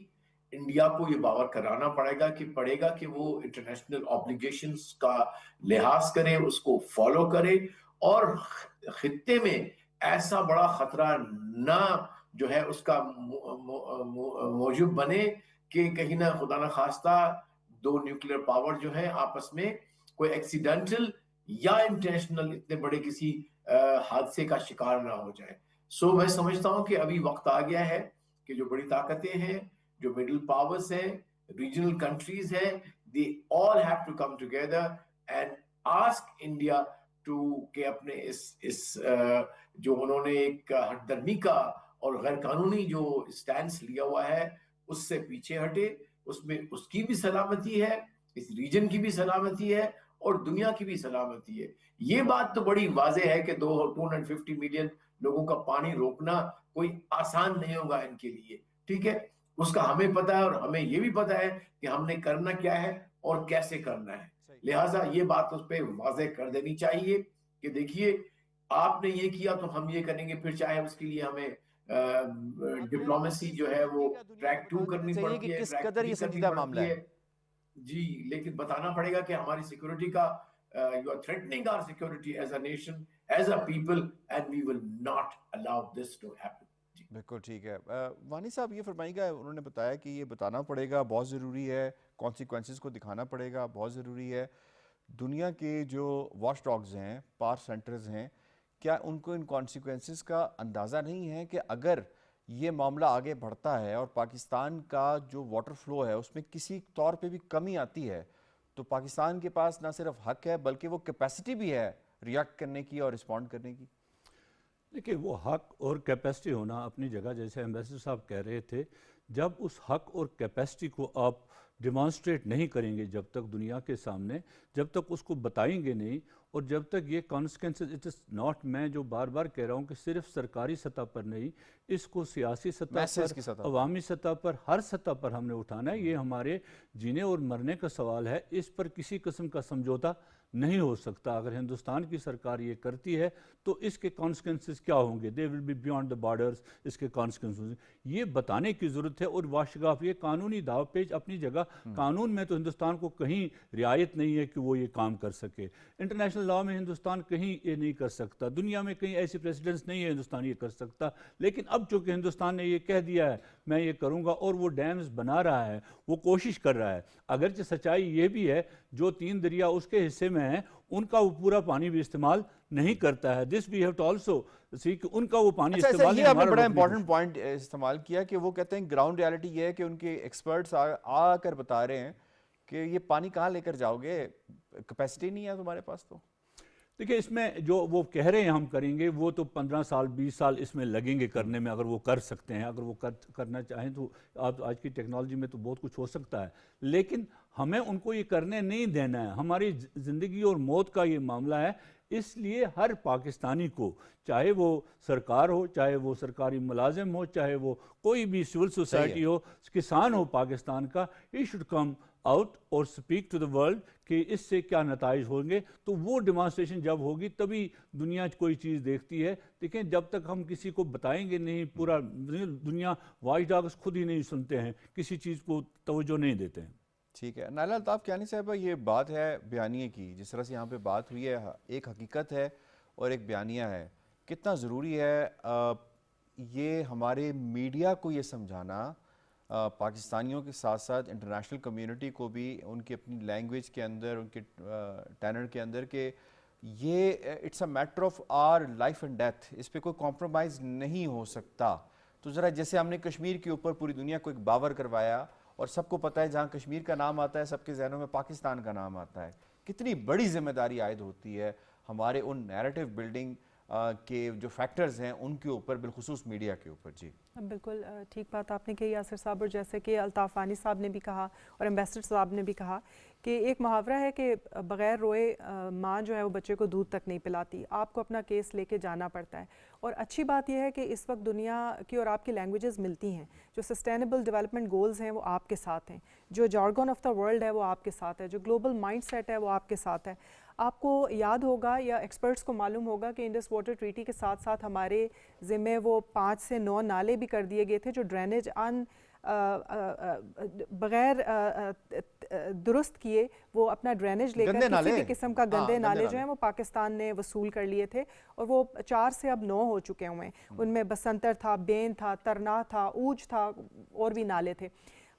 انڈیا کو یہ باور کرانا پڑے گا کہ وہ انٹرنیشنل آبلیگیشنز کا لحاظ کرے, اس کو فالو کرے, اور خطے میں ایسا بڑا خطرہ نہ جو ہے اس کا موجب بنے کہ کہیں نہ خدا نہ خواستہ 2 نیوکلیئر پاور جو ہیں آپس میں کوئی ایکسیڈنٹل یا انٹینشنل اتنے بڑے کسی حادثے کا شکار نہ ہو جائے. سو میں سمجھتا ہوں کہ ابھی وقت آ گیا ہے کہ جو بڑی طاقتیں ہیں, جو مڈل پاورز ہیں, ریجنل کنٹریز ہیں, they all have to come together and ask India to کہ اپنے اس جو انہوں نے ایک ہٹ درمی کا اور غیر قانونی جو سٹینس لیا ہوا ہے اس سے پیچھے ہٹے. اس میں اس کی بھی سلامتی ہے, اس ریجن کی بھی سلامتی ہے, اور دنیا کی بھی سلامتی ہے. یہ بات تو بڑی واضح ہے کہ 250 ملین لوگوں کا پانی روکنا کوئی آسان نہیں ہوگا ان کے لیے, ٹھیک ہے, اس کا ہمیں پتا ہے, اور ہمیں یہ بھی پتا ہے کہ ہم نے کرنا کیا ہے اور کیسے کرنا ہے. لہٰذا یہ بات اس پہ واضح کر دینی چاہیے کہ دیکھیے آپ نے یہ کیا تو ہم یہ کریں گے, پھر چاہے اس کے لیے ہمیں ڈپلومیسی جو ہے وہ ٹریک 2 کرنی پڑتی ہے,
کس قدر یہ سنجیدہ معاملہ ہے.
جی, لیکن بتانا پڑے گا کہ ہماری سیکورٹی کا you are threatening our security as a nation, as a people, and we will not allow this to happen.
بالکل ٹھیک ہے. وانی صاحب یہ فرمائیے گا, انہوں نے بتایا کہ یہ بتانا پڑے گا, بہت ضروری ہے, کانسیکوینسز کو دکھانا پڑے گا, بہت ضروری ہے. دنیا کے جو واچ ڈاگز ہیں, پاور سینٹرز ہیں, کیا ان کو ان کانسیکوینسز کا اندازہ نہیں ہے کہ اگر یہ معاملہ آگے بڑھتا ہے اور پاکستان کا جو واٹر فلو ہے اس میں کسی طور پہ بھی کمی آتی ہے تو پاکستان کے پاس نہ صرف حق ہے بلکہ وہ کیپیسٹی بھی ہے ریاکٹ کرنے کی اور رسپونڈ کرنے کی؟
دیکھیے وہ حق اور کیپیسٹی ہونا اپنی جگہ, جیسے ایمبیسڈر صاحب کہہ رہے تھے, جب اس حق اور کیپیسٹی کو آپ ڈیمانسٹریٹ نہیں کریں گے جب تک دنیا کے سامنے, جب تک اس کو بتائیں گے نہیں, اور جب تک یہ کانسیکوینسز اٹ از ناٹ, میں جو بار بار کہہ رہا ہوں کہ صرف سرکاری سطح پر نہیں, اس کو سیاسی سطح پر, عوامی سطح پر, ہر سطح پر ہم نے اٹھانا ہے. یہ ہمارے جینے اور مرنے کا سوال ہے, اس پر کسی قسم کا سمجھوتا نہیں ہو سکتا. اگر ہندوستان کی سرکار یہ کرتی ہے تو اس کے کانسیکوینسز کیا ہوں گے, they will be beyond the borders, اس کے کانسیکوینسز یہ بتانے کی ضرورت ہے. اور واشگاف یہ قانونی داو پیچ اپنی جگہ, قانون میں تو ہندوستان کو کہیں رعایت نہیں ہے کہ وہ یہ کام کر سکے, انٹرنیشنل لاء میں ہندوستان کہیں یہ نہیں کر سکتا, دنیا میں کہیں ایسی پریسیڈنٹس نہیں ہے ہندوستان یہ کر سکتا. لیکن اب چونکہ ہندوستان نے یہ کہہ دیا ہے میں یہ کروں گا, اور وہ ڈیمز بنا رہا ہے, وہ کوشش کر رہا ہے, اگرچہ سچائی یہ بھی ہے جو 3 دریا اس کے حصے میں ہیں ان کا وہ پورا پانی بھی استعمال نہیں کرتا ہے. This we have to also see کہ ان کا وہ پانی استعمال
نہیں. آپ نے بڑا امپورٹنٹ پوائنٹ استعمال کیا کہ وہ کہتے ہیں گراؤنڈ ریالٹی یہ ہے کہ ان کے ایکسپرٹس آ کر بتا رہے ہیں کہ یہ پانی کہاں لے کر جاؤ گے, کیپیسٹی نہیں ہے تمہارے پاس. تو
دیکھیں اس میں جو وہ کہہ رہے ہیں ہم کریں گے وہ تو 15 سال 20 سال اس میں لگیں گے کرنے میں، اگر وہ کر سکتے ہیں، اگر وہ کرنا چاہیں تو آج کی ٹیکنالوجی میں تو بہت کچھ ہو سکتا ہے، لیکن ہمیں ان کو یہ کرنے نہیں دینا ہے. ہماری زندگی اور موت کا یہ معاملہ ہے. اس لیے ہر پاکستانی کو، چاہے وہ سرکار ہو، چاہے وہ سرکاری ملازم ہو، چاہے وہ کوئی بھی سول سوسائٹی ہو، کسان ہو پاکستان کا، ہی شوڈ کم آؤٹ اور سپیک ٹو دا ورلڈ کہ اس سے کیا نتائج ہوں گے. تو وہ ڈیمانسٹریشن جب ہوگی تبھی دنیا کوئی چیز دیکھتی ہے. دیکھیں جب تک ہم کسی کو بتائیں گے نہیں، پورا دنیا واچ ڈاگز خود ہی نہیں سنتے ہیں، کسی چیز کو توجہ نہیں دیتے ہیں.
ٹھیک ہے. نائلہ الطاف کیانی صاحبہ، یہ بات ہے بیانیے کی، جس طرح سے یہاں پہ بات ہوئی ہے، ایک حقیقت ہے اور ایک بیانیہ ہے. کتنا ضروری ہے یہ ہمارے میڈیا کو یہ سمجھانا، پاکستانیوں کے ساتھ ساتھ انٹرنیشنل کمیونٹی کو بھی، ان کی اپنی لینگویج کے اندر، ان کے ٹینر کے اندر، کہ یہ it's a matter of our life and death, اس پہ کوئی کمپرومائز نہیں ہو سکتا. تو ذرا جیسے ہم نے کشمیر کے اوپر پوری دنیا کو ایک باور کروایا، اور سب کو پتہ ہے جہاں کشمیر کا نام آتا ہے سب کے ذہنوں میں پاکستان کا نام آتا ہے، کتنی بڑی ذمہ داری عائد ہوتی ہے ہمارے ان نیریٹو بلڈنگ کے جو فیکٹرز ہیں ان کے اوپر، بالخصوص میڈیا کے اوپر. جی
بالکل ٹھیک بات آپ نے کہی یاسر صاحب، اور جیسے کہ الطاف وانی صاحب نے بھی کہا اور ایمبیسڈر صاحب نے بھی کہا کہ ایک محاورہ ہے کہ بغیر روئے ماں جو ہے وہ بچے کو دودھ تک نہیں پلاتی، آپ کو اپنا کیس لے کے جانا پڑتا ہے. اور اچھی بات یہ ہے کہ اس وقت دنیا کی اور آپ کی لینگویجز ملتی ہیں، جو سسٹینیبل ڈیولپمنٹ گولز ہیں وہ آپ کے ساتھ ہیں، جو جارگن آف دا ورلڈ ہے وہ آپ کے ساتھ ہے، جو گلوبل مائنڈ سیٹ ہے وہ آپ کے ساتھ ہے. آپ کو یاد ہوگا یا ایکسپرٹس کو معلوم ہوگا کہ انڈس واٹر ٹریٹی کے ساتھ ساتھ ہمارے ذمے وہ 5 سے 9 نالے بھی کر دیے گئے تھے جو ڈرینیج بغیر درست کیے وہ اپنا ڈرینیج لے کر کسی بھی قسم کا گندے نالے جو ہیں وہ پاکستان نے وصول کر لیے تھے، اور وہ 4 سے اب 9 ہو چکے ہوئے ہیں. ان میں بسنتر تھا، بین تھا، ترنا تھا، اوج تھا، اور بھی نالے تھے.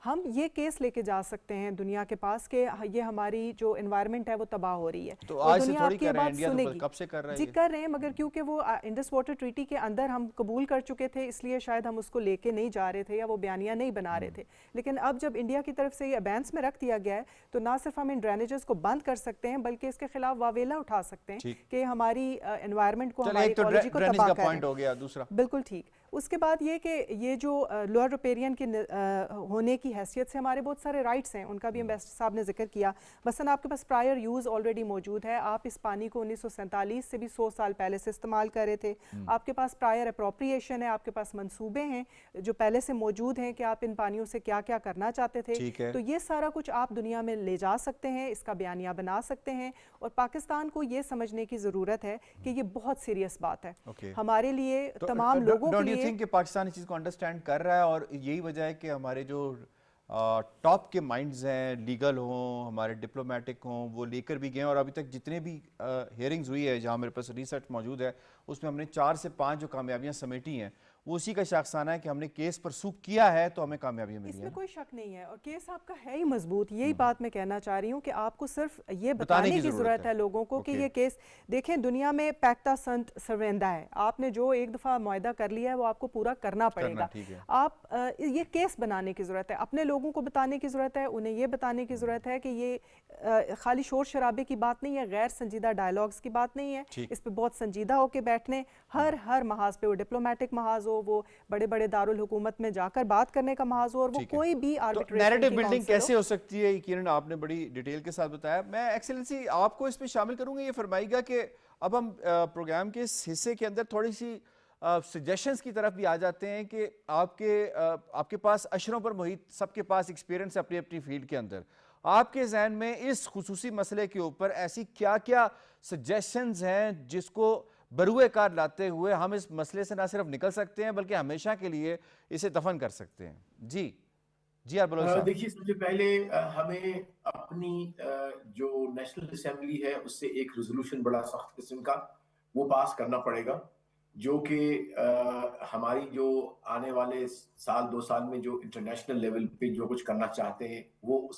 ہم یہ کیس لے کے جا سکتے ہیں دنیا کے پاس کہ یہ ہماری جو انوائرمنٹ ہے وہ تباہ ہو رہی ہے،
تو
اور
آج سے
دنیا
تھوڑی
آپ کی
کر رہے ہیں،
بات
انڈیا
سنے
تو
گی.
کب سے کر رہا ہے
جی کر رہے ہیں، مگر کیونکہ وہ انڈس واٹر ٹریٹی کے اندر ہم قبول کر چکے تھے اس لیے شاید ہم اس کو لے کے نہیں جا رہے تھے یا وہ بیانیہ نہیں بنا رہے تھے. لیکن اب جب انڈیا کی طرف سے یہ ابینس میں رکھ دیا گیا ہے تو نہ صرف ہم ان ڈرینیجز کو بند کر سکتے ہیں بلکہ اس کے خلاف واویلا اٹھا سکتے ہیں کہ ہماری انوائرمنٹ کو، ہماری ایکولوجی کو تباہ کر رہے ہیں. بالکل ٹھیک. اس کے بعد یہ کہ یہ جو لوئر ریپیرین کے ہونے کی حیثیت سے ہمارے بہت سارے رائٹس ہیں، ان کا بھی ایمبیسڈر صاحب نے ذکر کیا. مثلا آپ کے پاس پرائر یوز آلریڈی موجود ہے، آپ اس پانی کو 1947 سے بھی 100 سال پہلے سے استعمال کر رہے تھے. آپ کے پاس پرائر اپروپریشن ہے، آپ کے پاس منصوبے ہیں جو پہلے سے موجود ہیں کہ آپ ان پانیوں سے کیا کیا کرنا چاہتے تھے. تو یہ سارا کچھ آپ دنیا میں لے جا سکتے ہیں، اس کا بیانیہ بنا سکتے ہیں. اور پاکستان کو یہ سمجھنے کی ضرورت ہے کہ یہ بہت سیریس بات ہے ہمارے لیے، تمام لوگوں کے لیے.
کہ پاکستان اس چیز کو انڈرسٹینڈ کر رہا ہے، اور یہی وجہ ہے کہ ہمارے جو ٹاپ کے مائنڈز ہیں، لیگل ہوں، ہمارے ڈپلومیٹک ہوں، وہ لے کر بھی گئے ہیں. اور ابھی تک جتنے بھی ہیئرنگز ہوئی ہے، جہاں میرے پاس ریسرچ موجود ہے، اس میں ہم نے 4 سے 5 جو کامیابیاں سمیٹی ہیں، وہ اسی کا شاخسانہ ہے کہ ہم نے کیس پرسو کیا ہے تو ہمیں کامیابیاں ملی ہیں.
اس میں کوئی شک نہیں ہے، اور کیس آپ کا ہے ہی مضبوط. یہی بات میں کہنا چاہ رہی ہوں کہ آپ کو صرف یہ بتانے کی ضرورت ہے لوگوں کو کہ یہ کیس دیکھیں. دنیا میں پیکتا سنت سرویندا ہے، آپ نے جو ایک دفعہ معاہدہ کر لیا ہے وہ آپ کو پورا کرنا پڑے گا. آپ یہ کیس بنانے کی ضرورت ہے، اپنے لوگوں کو بتانے کی ضرورت ہے، انہیں یہ بتانے کی ضرورت ہے کہ یہ خالی شور شرابے کی بات نہیں ہے، غیر سنجیدہ ڈائلاگز کی بات نہیں ہے. اس پہ بہت سنجیدہ ہو کے بیٹھنے، ہر محاذ پہ، وہ ڈپلومیٹک محاذ ہو، وہ بڑے بڑے دارالحکومت میں جا کر بات کرنے کا محاذ ہو، اور وہ کوئی بھی آربیٹریشن کی
نیریٹو بلڈنگ کیسے ہو سکتی ہے، یقیناً آپ نے بڑی ڈیٹیل کے ساتھ بتایا. میں ایکسلنسی آپ کو اس میں شامل کروں گا. یہ فرمائیے گا کہ اب ہم پروگرام کے اس حصے کے اندر تھوڑی سی سجیشنز کی طرف بھی آ جاتے ہیں کہ آپ کے پاس اشروں پر محیط، سب کے پاس ایکسپیرینس اپنی اپنی فیلڈ کے اندر. آپ کے ذہن میں اس خصوصی مسئلے کے اوپر ایسی کیا کیا سجیشنز ہیں جس کو بروئے کار لاتے ہوئے ہم اس مسئلے سے نہ صرف نکل سکتے ہیں بلکہ ہمیشہ کے لیے اسے دفن کر سکتے ہیں؟ جی بلوچ صاحب.
دیکھیے، سب سے پہلے ہمیں اپنی جو نیشنل اسمبلی ہے اس سے ایک ریزولوشن بڑا سخت قسم کا وہ پاس کرنا پڑے گا، جو کہ ہماری جو آنے والے سال 2 سال میں جو انٹرنیشنل لیول پہ جو کچھ کرنا چاہتے ہیں وہ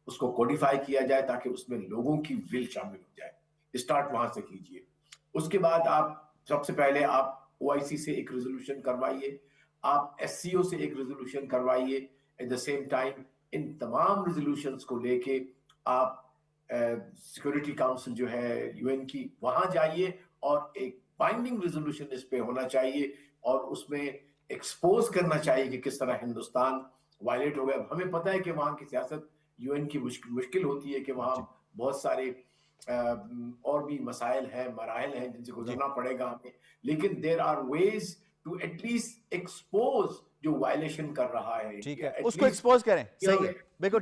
اس کو کوڈیفائی کیا جائے تاکہ اس میں لوگوں کی ول شامل ہو جائے. اسٹارٹ وہاں سے کیجئے. اس کے بعد آپ سب سے پہلے آپ OIC سے ایک ریزولوشن کروائیے، آپ SCO سے ایک ریزولوشن کروائیے. ایٹ دا سیم ٹائم ان تمام ریزولوشنز کو لے کے آپ سیکورٹی کاؤنسل جو ہے UN کی, وہاں جائیے اور ایک بائنڈنگ ریزولوشن اس پہ ہونا چاہیے اور اس میں ایکسپوز کرنا چاہیے کہ کس طرح ہندوستان وائلیٹ ہو گیا. ہمیں پتہ ہے کہ وہاں کی سیاست UN کی مشکل ہوتی ہے, کہ وہاں بہت سارے اور بھی مسائل ہیں, مراحل ہیں جن سے گزرنا پڑے گا ہمیں, لیکن there are ways to at least expose جو وائلیشن کر رہا ہے.
ٹھیک ہے, اس کو ایکسپوز کریں. صحیح ہے, بالکل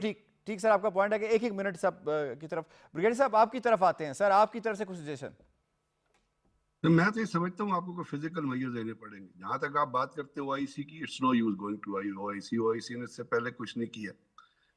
ٹھیک سر, آپ کا پوائنٹ ہے کہ ایک منٹ سب کی طرف. بریگیڈیئر صاحب آپ کی طرف آتے ہیں. سر آپ کی طرف سے کچھ سجیشن.
میں تو یہ سمجھتا ہوں آپ کو فزیکل میجرز لینے پڑیں گے. جہاں تک آپ بات کرتے ہیں OIC کی, it's no use going to OIC نے اس سے پہلے کچھ نہیں کیا.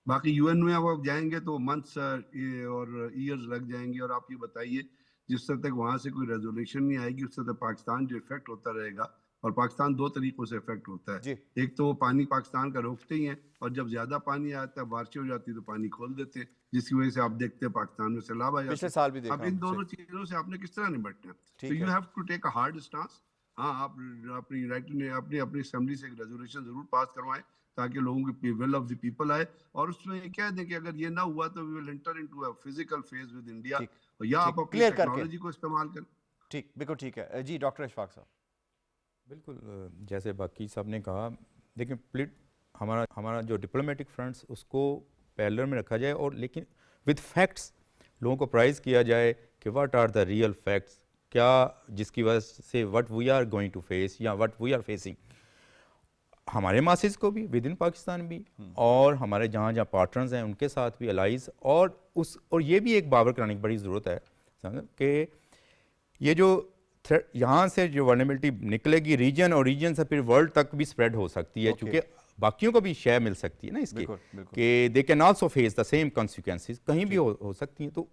باقی UN میں آپ جائیں گے تو منتھس اور ایئرز لگ جائیں گے. اور آپ یہ بتائیے جس طرح تک وہاں سے کوئی ریزولوشن نہیں آئے گی, اس طرح تک پاکستان جو افیکٹ ہوتا رہے گا. اور پاکستان دو طریقوں سے افیکٹ ہوتا ہے. ایک تو وہ پانی پاکستان کا روکتے ہی ہیں, اور جب زیادہ پانی آتا ہے, بارشیں ہو جاتی ہے تو پانی کھول دیتے ہیں, جس کی وجہ سے آپ دیکھتے ہیں پاکستان میں سیلاب آ جاتا ہے.
پچھلے سال بھی دیکھا.
اب ان دونوں چیزوں سے آپ نے کس طرح نمٹنا ہے؟ تو you have to take a hard stance. ہاں, آپ اپنی اپنی اسمبلی سے ایک ریزولوشن ضرور پاس کروائیں تاکہ لوگوں کی ول آف دی پیپل آئے, اور اس میں یہ کہہ دیں کہ اگر یہ نہ ہوا تو we will enter into a physical phase with India, یا آپ اپنی ٹیکنالوجی کو استعمال کریں.
ٹھیک, بالکل ٹھیک ہے. جی ڈاکٹر اشفاق صاحب.
بالکل جیسے باقی صاحب نے کہا, دیکھیں ہمارا جو ڈپلومیٹک فرنٹس اس کو پیلر میں رکھا جائے, اور لیکن ود فیکٹس لوگوں کو پرائز کیا جائے کہ what are the real facts, کیا جس کی وجہ سے what we are going to face یا وٹ وی آر فیسنگ, ہمارے ماسز کو بھی ود ان پاکستان بھی, اور ہمارے جہاں پارٹنرز ہیں ان کے ساتھ بھی, الائز, اور یہ بھی ایک باور کرانے کی بڑی ضرورت ہے کہ یہ جو یہاں سے جو ورنیبلٹی نکلے گی ریجن, اور ریجن سے پھر ورلڈ تک بھی اسپریڈ ہو سکتی ہے, چونکہ باقیوں کو بھی شے مل سکتی ہے نا اس کی, کہ they can also face the same consequences, کہیں بھی ہو سکتی ہیں. تو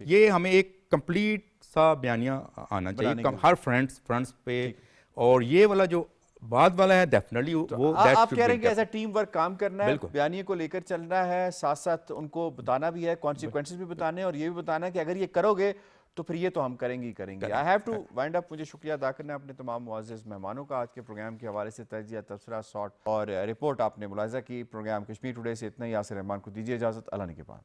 یہ ہمیں ایک کمپلیٹ سا بیانیہ آنا چاہیے ہر فرنٹس پہ, اور یہ والا جو بعد والا ہے ڈیفینیٹلی وہ
آپ کہہ رہے ہیں کہ ایسا ٹیم ورک کام کرنا ہے, بیانیے کو لے کر چلنا ہے, ساتھ ساتھ ان کو بتانا بھی ہے, کانسیکوینسز بھی بتانے ہیں, اور یہ بھی بتانا ہے کہ اگر یہ کرو گے تو پھر یہ تو ہم کریں گے. آئی ہیو ٹو وائنڈ اپ. مجھے شکریہ ادا کرنا ہے اپنے تمام معزز مہمانوں کا. آج کے پروگرام کے حوالے سے تجزیہ, تبصرہ, شارٹ اور رپورٹ آپ نے ملاحظہ کی. پروگرام کشمیر ٹوڈے سے اتنا ہی. یاسر رحمان کو دیجیے اجازت. اللہ نگہبان.